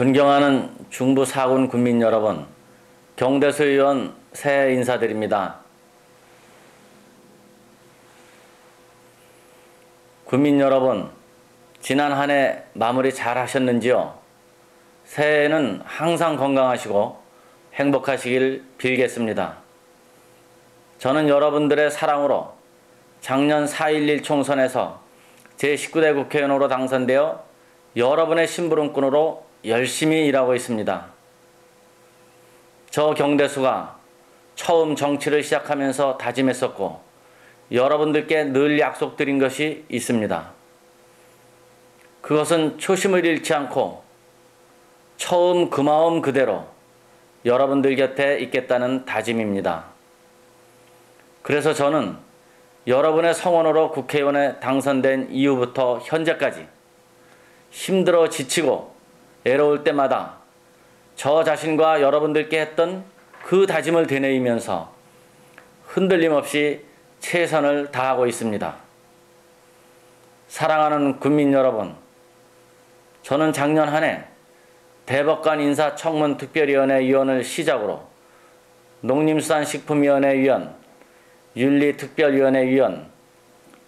존경하는 중부 4군 군민 여러분, 경대수 의원 새해 인사드립니다. 군민 여러분, 지난 한 해 마무리 잘 하셨는지요? 새해에는 항상 건강하시고 행복하시길 빌겠습니다. 저는 여러분들의 사랑으로 작년 4.11 총선에서 제19대 국회의원으로 당선되어 여러분의 심부름꾼으로 열심히 일하고 있습니다. 저 경대수가 처음 정치를 시작하면서 다짐했었고 여러분들께 늘 약속드린 것이 있습니다. 그것은 초심을 잃지 않고 처음 그 마음 그대로 여러분들 곁에 있겠다는 다짐입니다. 그래서 저는 여러분의 성원으로 국회의원에 당선된 이후부터 현재까지 힘들어 지치고 애로울 때마다 저 자신과 여러분들께 했던 그 다짐을 되뇌이면서 흔들림 없이 최선을 다하고 있습니다. 사랑하는 국민 여러분, 저는 작년 한 해 대법관 인사청문특별위원회 위원을 시작으로 농림수산식품위원회 위원, 윤리특별위원회 위원,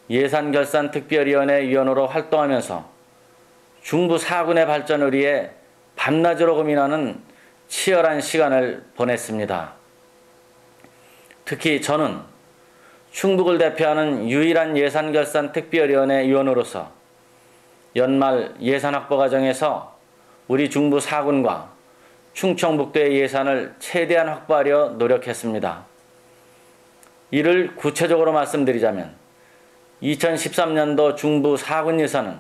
예산결산특별위원회 위원으로 활동하면서 중부 4군의 발전을 위해 밤낮으로 고민하는 치열한 시간을 보냈습니다. 특히 저는 충북을 대표하는 유일한 예산결산특별위원회 위원으로서 연말 예산확보 과정에서 우리 중부 4군과 충청북도의 예산을 최대한 확보하려 노력했습니다. 이를 구체적으로 말씀드리자면 2013년도 중부 4군 예산은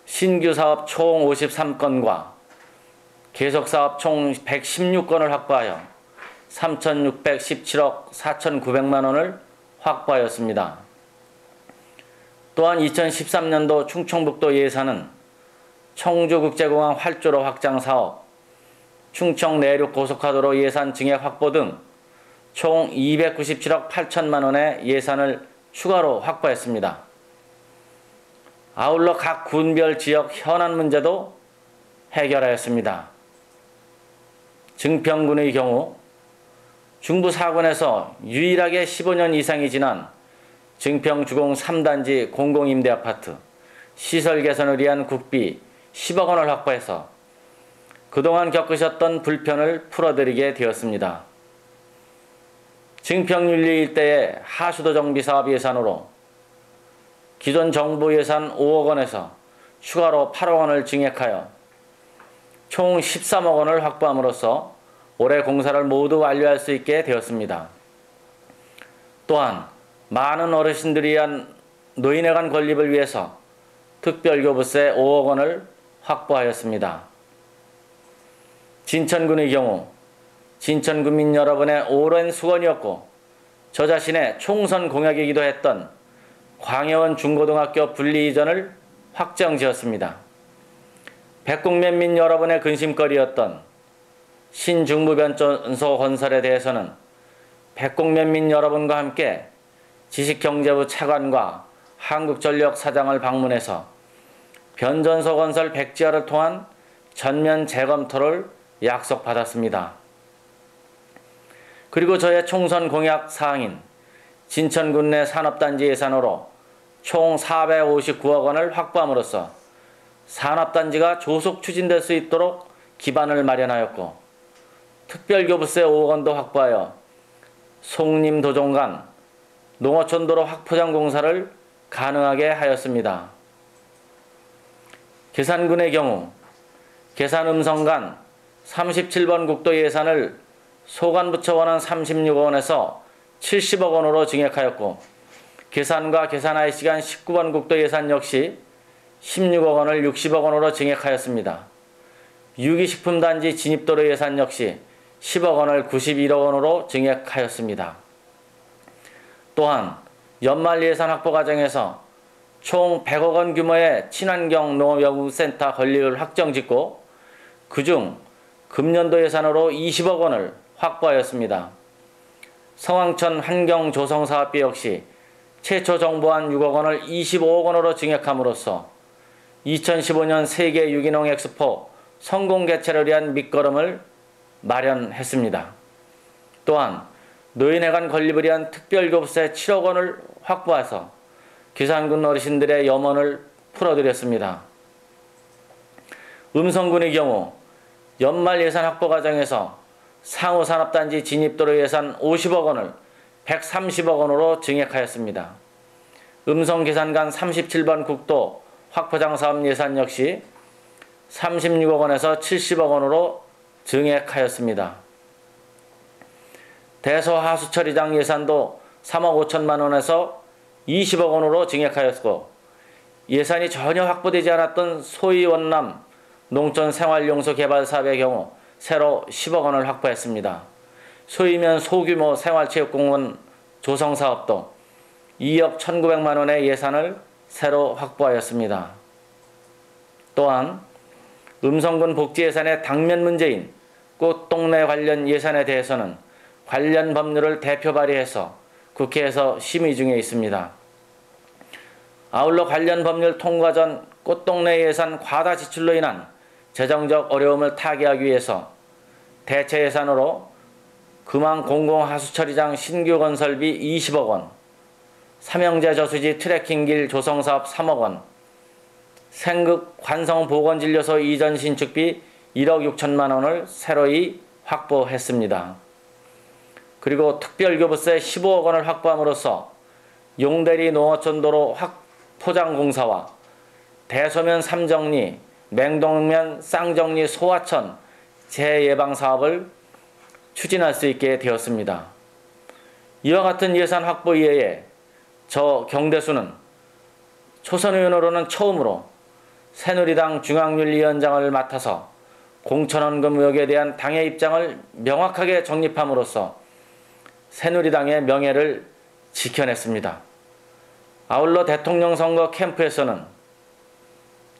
신규 사업 총 53건과 계속 사업 총 116건을 확보하여 3,617억 4,900만 원을 확보하였습니다. 또한 2013년도 충청북도 예산은 청주국제공항 활주로 확장 사업, 충청 내륙 고속화도로 예산 증액 확보 등 총 297억 8천만 원의 예산을 추가로 확보했습니다. 아울러 각 군별 지역 현안 문제도 해결하였습니다. 증평군의 경우 중부 4군에서 유일하게 15년 이상이 지난 증평주공 3단지 공공임대아파트 시설 개선을 위한 국비 10억 원을 확보해서 그동안 겪으셨던 불편을 풀어드리게 되었습니다. 증평윤리 일대의 하수도 정비 사업 예산으로 기존 정부 예산 5억 원에서 추가로 8억 원을 증액하여 총 13억 원을 확보함으로써 올해 공사를 모두 완료할 수 있게 되었습니다. 또한 많은 어르신들이 위한 노인에 관한 건립을 위해서 특별교부세 5억 원을 확보하였습니다. 진천군의 경우 진천군민 여러분의 오랜 수건이었고 저 자신의 총선 공약이기도 했던 광해원 중고등학교 분리 이전을 확정지었습니다. 백곡면민 여러분의 근심거리였던 신중부변전소 건설에 대해서는 백곡면민 여러분과 함께 지식경제부 차관과 한국전력 사장을 방문해서 변전소 건설 백지화를 통한 전면 재검토를 약속받았습니다. 그리고 저의 총선 공약 사항인 진천군 내 산업단지 예산으로 총 459억 원을 확보함으로써 산업단지가 조속 추진될 수 있도록 기반을 마련하였고 특별교부세 5억 원도 확보하여 송림도정 간 농어촌도로 확포장 공사를 가능하게 하였습니다. 계산군의 경우 계산음성 간 37번 국도 예산을 소관부처 원안 36억 원에서 70억 원으로 증액하였고 계산과 계산IC 간 19번 국도 예산 역시 16억 원을 60억 원으로 증액하였습니다. 유기식품단지 진입도로 예산 역시 10억 원을 91억 원으로 증액하였습니다. 또한 연말 예산 확보 과정에서 총 100억 원 규모의 친환경 농업연구센터 건립을 확정짓고 그중 금년도 예산으로 20억 원을 확보하였습니다. 성황천 환경조성사업비 역시 최초 정부안 6억 원을 25억 원으로 증액함으로써 2015년 세계 유기농 엑스포 성공 개최를 위한 밑거름을 마련했습니다. 또한 노인회관 건립을 위한 특별교부세 7억 원을 확보해서 귀산군 어르신들의 염원을 풀어드렸습니다. 음성군의 경우 연말 예산 확보 과정에서 상호산업단지 진입도로 예산 50억 원을 130억 원으로 증액하였습니다. 음성계산간 37번 국도 확포장사업 예산 역시 36억 원에서 70억 원으로 증액하였습니다. 대서하수처리장 예산도 3억 5천만 원에서 20억 원으로 증액하였고, 예산이 전혀 확보되지 않았던 소위 원남 농촌생활용소 개발 사업의 경우 새로 10억 원을 확보했습니다. 소위면 소규모 생활체육공원 조성사업도 2억 1,900만 원의 예산을 새로 확보하였습니다. 또한 음성군 복지예산의 당면 문제인 꽃동네 관련 예산에 대해서는 관련 법률을 대표 발의해서 국회에서 심의 중에 있습니다. 아울러 관련 법률 통과 전 꽃동네 예산 과다 지출로 인한 재정적 어려움을 타개하기 위해서 대체 예산으로 금왕 공공하수처리장 신규 건설비 20억 원, 삼형제 저수지 트레킹길 조성사업 3억 원, 생극 관성보건진료소 이전 신축비 1억 6천만 원을 새로이 확보했습니다. 그리고 특별교부세 15억 원을 확보함으로써 용대리 농어촌도로 포장공사와 대소면 삼정리, 맹동면 쌍정리 소하천 재예방사업을 추진할 수 있게 되었습니다. 이와 같은 예산 확보 이외에 저 경대수는 초선 의원으로는 처음으로 새누리당 중앙윤리위원장을 맡아서 공천원금 의혹에 대한 당의 입장을 명확하게 정립함으로써 새누리당의 명예를 지켜냈습니다. 아울러 대통령 선거 캠프에서는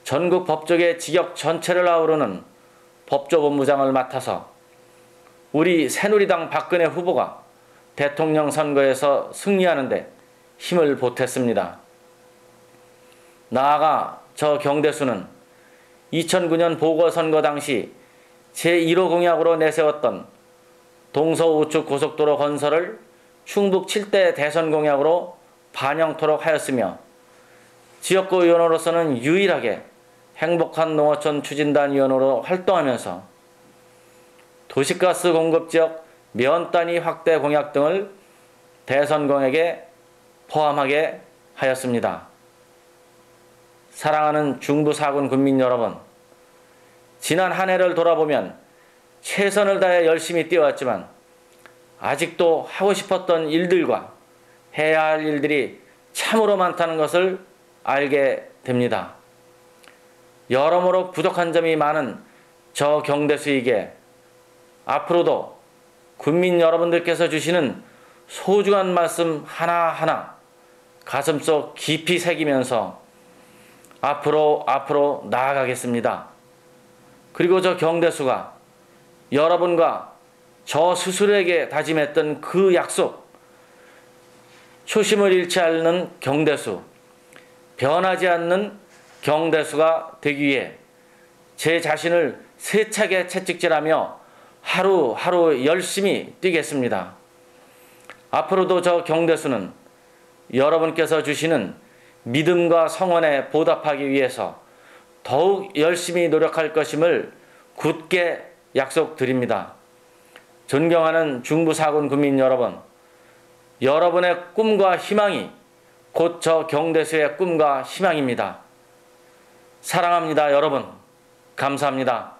전국 법조계 직역 전체를 아우르는 법조본부장을 맡아서 우리 새누리당 박근혜 후보가 대통령 선거에서 승리하는 데 힘을 보탰습니다. 나아가 저 경대수는 2009년 보궐선거 당시 제1호 공약으로 내세웠던 동서우측 고속도로 건설을 충북 7대 대선 공약으로 반영토록 하였으며, 지역구 의원으로서는 유일하게 행복한 농어촌 추진단 위원으로 활동하면서 도시가스 공급지역 면 단위 확대 공약 등을 대선 공약에 포함하게 하였습니다. 사랑하는 중부 4군 군민 여러분, 지난 한 해를 돌아보면 최선을 다해 열심히 뛰어왔지만 아직도 하고 싶었던 일들과 해야 할 일들이 참으로 많다는 것을 알게 됩니다. 여러모로 부족한 점이 많은 저 경대수에게 앞으로도 군민 여러분들께서 주시는 소중한 말씀 하나하나 가슴속 깊이 새기면서 앞으로 나아가겠습니다. 그리고 저 경대수가 여러분과 저 스스로에게 다짐했던 그 약속, 초심을 잃지 않는 경대수, 변하지 않는 경대수가 되기 위해 제 자신을 세차게 채찍질하며 하루하루 열심히 뛰겠습니다. 앞으로도 저 경대수는 여러분께서 주시는 믿음과 성원에 보답하기 위해서 더욱 열심히 노력할 것임을 굳게 약속드립니다. 존경하는 중부 4군 군민 여러분, 여러분의 꿈과 희망이 곧 저 경대수의 꿈과 희망입니다. 사랑합니다, 여러분. 감사합니다.